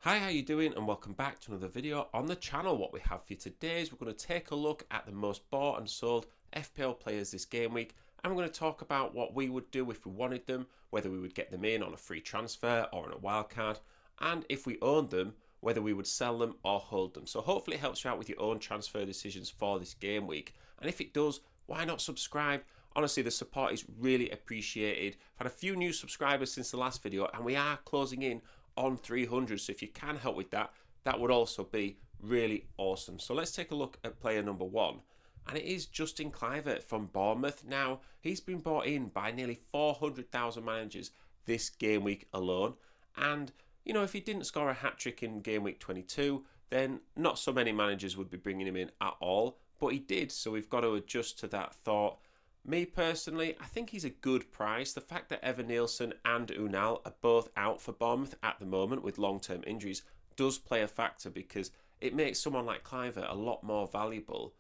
Hi, how you doing? And welcome back to another video on the channel. What we have for you today is we're going to take a look at the most bought and sold FPL players this game week, and we're going to talk about what we would do if we wanted them, whether we would get them in on a free transfer or on a wildcard, and if we owned them, whether we would sell them or hold them. So hopefully it helps you out with your own transfer decisions for this game week. And if it does, why not subscribe? Honestly, the support is really appreciated. I've had a few new subscribers since the last video, and we are closing in on 300. So if you can help with that, that would also be really awesome. So let's take a look at player number one. And it is Justin Kluivert from Bournemouth. Now, he's been bought in by nearly 400,000 managers this game week alone. And, you know, if he didn't score a hat-trick in game week 22, then not so many managers would be bringing him in at all. But he did, so we've got to adjust to that thought. Me personally, I think he's a good price. The fact that Evan Nielsen and Unal are both out for Bournemouth at the moment with long-term injuries does play a factor, because it makes someone like Kluivert a lot more valuable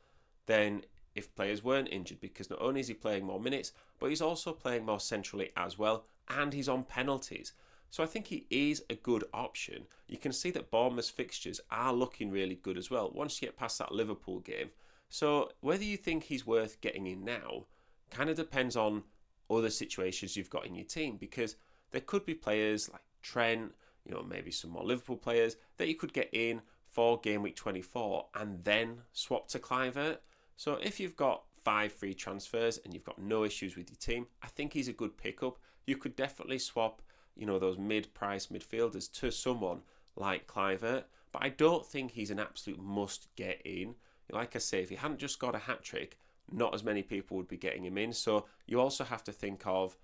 than if players weren't injured, because not only is he playing more minutes, but he's also playing more centrally as well, and he's on penalties. So I think he is a good option. You can see that Bournemouth's fixtures are looking really good as well once you get past that Liverpool game. So whether you think he's worth getting in now kind of depends on other situations you've got in your team, because there could be players like Trent, you know, maybe some more Liverpool players that you could get in for game week 24 and then swap to Kluivert. So if you've got 5 free transfers and you've got no issues with your team, I think he's a good pickup. You could definitely swap, you know, those mid-price midfielders to someone like Kluivert, but I don't think he's an absolute must get in. Like I say, if he hadn't just got a hat-trick, not as many people would be getting him in. So you also have to think of,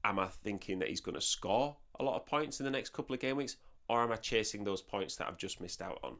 am I thinking that he's going to score a lot of points in the next couple of game weeks, or am I chasing those points that I've just missed out on?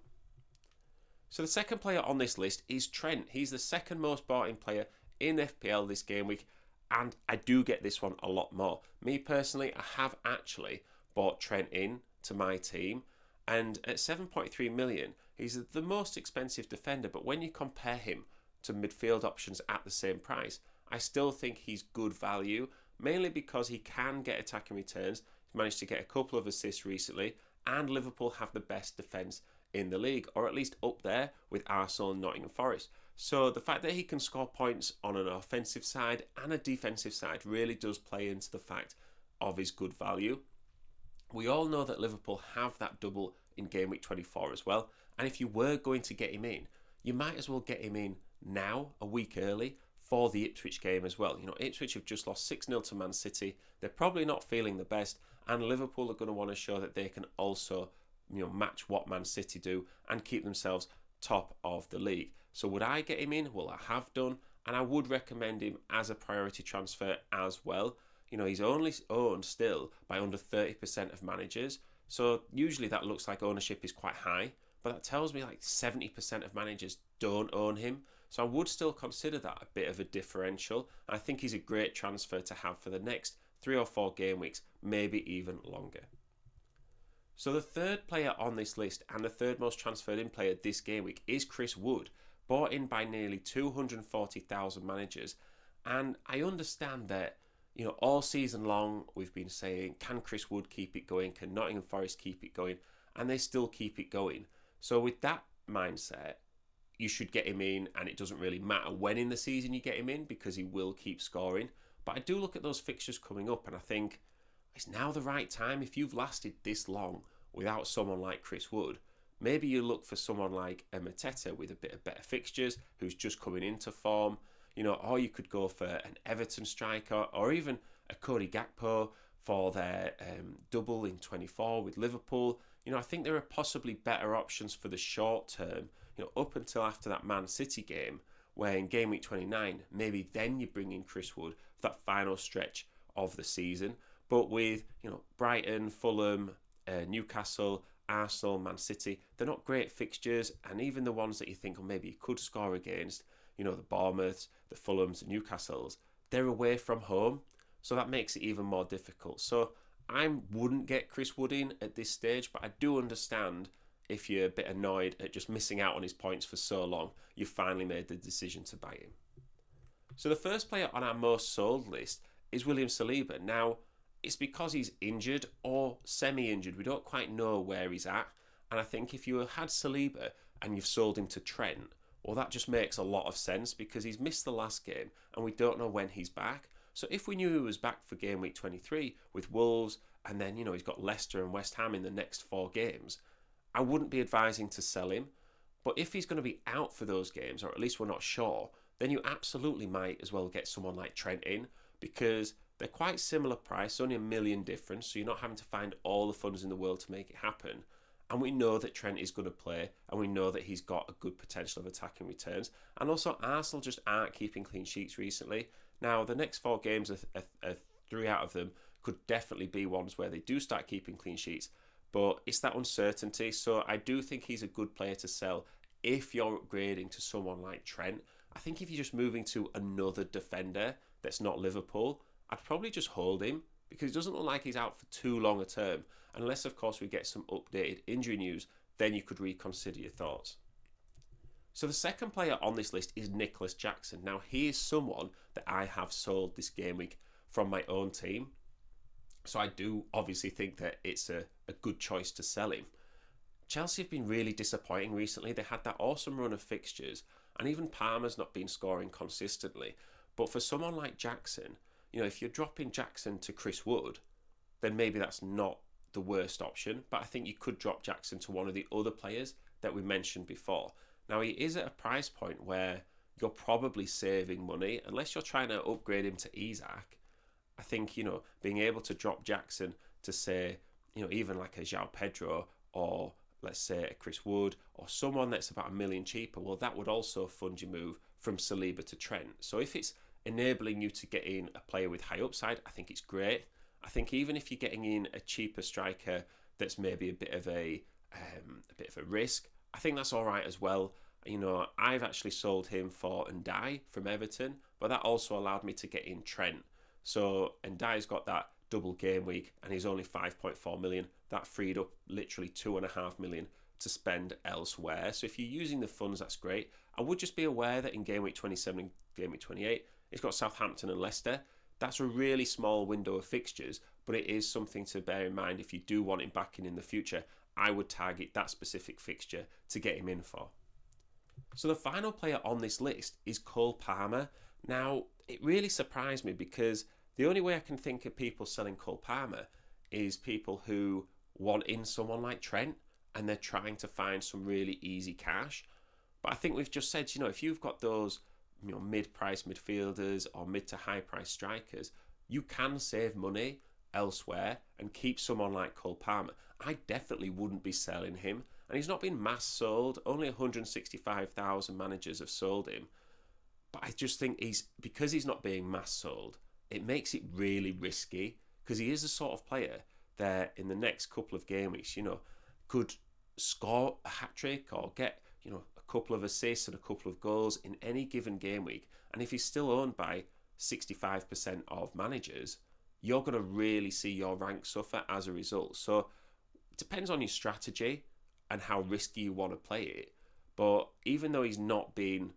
So the second player on this list is Trent. He's the second most bought in player in FPL this game week, and I do get this one a lot more. Me personally, I have actually bought Trent in to my team, and at 7.3 million, he's the most expensive defender, but when you compare him to midfield options at the same price, I still think he's good value, mainly because he can get attacking returns. He's managed to get a couple of assists recently, and Liverpool have the best defence in the league, or at least up there with Arsenal and Nottingham Forest. So the fact that he can score points on an offensive side and a defensive side really does play into the fact of his good value. We all know that Liverpool have that double in game week 24 as well, and if you were going to get him in, you might as well get him in now, a week early, for the Ipswich game as well. You know, Ipswich have just lost 6-0 to Man City. They're probably not feeling the best, and Liverpool are going to want to show that they can also, you know, match what Man City do and keep themselves top of the league. So would I get him in? Well, I have done, and I would recommend him as a priority transfer as well. You know, he's only owned still by under 30% of managers, so usually that looks like ownership is quite high, but that tells me like 70% of managers don't own him. So I would still consider that a bit of a differential. I think he's a great transfer to have for the next 3 or 4 game weeks, maybe even longer. So the third player on this list, and the third most transferred in player this game week, is Chris Wood, bought in by nearly 240,000 managers. And I understand that, you know, all season long we've been saying, can Chris Wood keep it going? Can Nottingham Forest keep it going? And they still keep it going. So with that mindset, you should get him in, and it doesn't really matter when in the season you get him in, because he will keep scoring. But I do look at those fixtures coming up, and I think it's now the right time. If you've lasted this long without someone like Chris Wood, maybe you look for someone like a Mateta with a bit of better fixtures, who's just coming into form, you know, or you could go for an Everton striker, or even a Cody Gakpo for their double in 24 with Liverpool. You know, I think there are possibly better options for the short term, you know, up until after that Man City game, where in game week 29, maybe then you bring in Chris Wood for that final stretch of the season. But with, you know, Brighton, Fulham, Newcastle, Arsenal, Man City, they're not great fixtures, and even the ones that you think, oh, maybe you could score against, you know, the Bournemouths, the Fulhams, the Newcastles, they're away from home, so that makes it even more difficult. So I wouldn't get Chris Wood in at this stage, but I do understand if you're a bit annoyed at just missing out on his points for so long, you finally made the decision to buy him. So the first player on our most sold list is William Saliba. Now, it's because he's injured or semi-injured. We don't quite know where he's at. And I think if you had Saliba and you've sold him to Trent, well, that just makes a lot of sense because he's missed the last game and we don't know when he's back. So if we knew he was back for game week 23 with Wolves and then, he's got Leicester and West Ham in the next 4 games, I wouldn't be advising to sell him. But if he's going to be out for those games, or at least we're not sure, then you absolutely might as well get someone like Trent in because they're quite similar price, only $1 million difference, so you're not having to find all the funds in the world to make it happen. And we know that Trent is going to play, and we know that he's got a good potential of attacking returns. And also, Arsenal just aren't keeping clean sheets recently. Now, the next 4 games, 3 out of them could definitely be ones where they do start keeping clean sheets. But it's that uncertainty. So I do think he's a good player to sell if you're upgrading to someone like Trent. I think if you're just moving to another defender that's not Liverpool, I'd probably just hold him because it doesn't look like he's out for too long a term. Unless, of course, we get some updated injury news, then you could reconsider your thoughts. So the second player on this list is Nicholas Jackson. Now, he is someone that I have sold this game week from my own team. So I do obviously think that it's a good choice to sell him. Chelsea have been really disappointing recently. They had that awesome run of fixtures, and even Palmer's not been scoring consistently. But for someone like Jackson, if you're dropping Jackson to Chris Wood, then maybe that's not the worst option. But I think you could drop Jackson to one of the other players that we mentioned before. Now, he is at a price point where you're probably saving money, unless you're trying to upgrade him to Isaac. I think, being able to drop Jackson to say, even like a João Pedro or let's say a Chris Wood or someone that's about $1 million cheaper, well, that would also fund your move from Saliba to Trent. So if it's enabling you to get in a player with high upside, I think it's great. I think even if you're getting in a cheaper striker that's maybe a bit of a risk, I think that's all right as well. I've actually sold him for Ndiaye from Everton, but that also allowed me to get in Trent. So Ndiaye's got that double game week and he's only 5.4 million. That freed up literally 2.5 million to spend elsewhere. So if you're using the funds, that's great. I would just be aware that in game week 27 and game week 28, it's got Southampton and Leicester. That's a really small window of fixtures, but it is something to bear in mind if you do want him back in the future. I would target that specific fixture to get him in for. So the final player on this list is Cole Palmer. Now, it really surprised me because the only way I can think of people selling Cole Palmer is people who want in someone like Trent and they're trying to find some really easy cash. But I think we've just said, if you've got those mid-price midfielders or mid to high-price strikers, you can save money elsewhere and keep someone like Cole Palmer. I definitely wouldn't be selling him. And he's not been mass sold. Only 165,000 managers have sold him. But I just think because he's not being mass sold, it makes it really risky because he is the sort of player that in the next couple of game weeks, could score a hat-trick or get, a couple of assists and a couple of goals in any given game week. And if he's still owned by 65% of managers, you're going to really see your rank suffer as a result. So it depends on your strategy and how risky you want to play it. But even though he's not been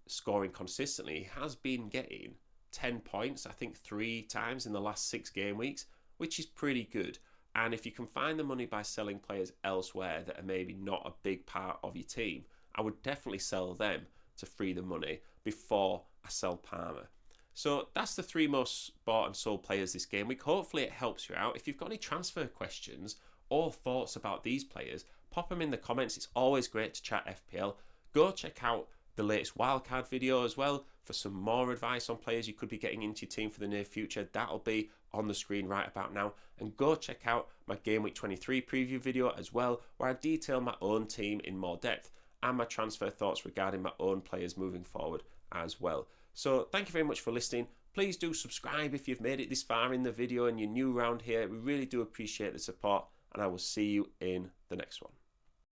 scoring consistently, he has been getting 10 points, I think 3 times in the last 6 game weeks, which is pretty good. And if you can find the money by selling players elsewhere that are maybe not a big part of your team, I would definitely sell them to free the money before I sell Palmer. So that's the 3 most bought and sold players this game week. Hopefully it helps you out. If you've got any transfer questions or thoughts about these players, pop them in the comments. It's always great to chat FPL. Go check out the latest wildcard video as well for some more advice on players you could be getting into your team for the near future. That'll be on the screen right about now. And go check out my Game Week 23 preview video as well, where I detail my own team in more depth and my transfer thoughts regarding my own players moving forward as well. So thank you very much for listening. Please do subscribe if you've made it this far in the video and you're new around here. We really do appreciate the support, and I will see you in the next one.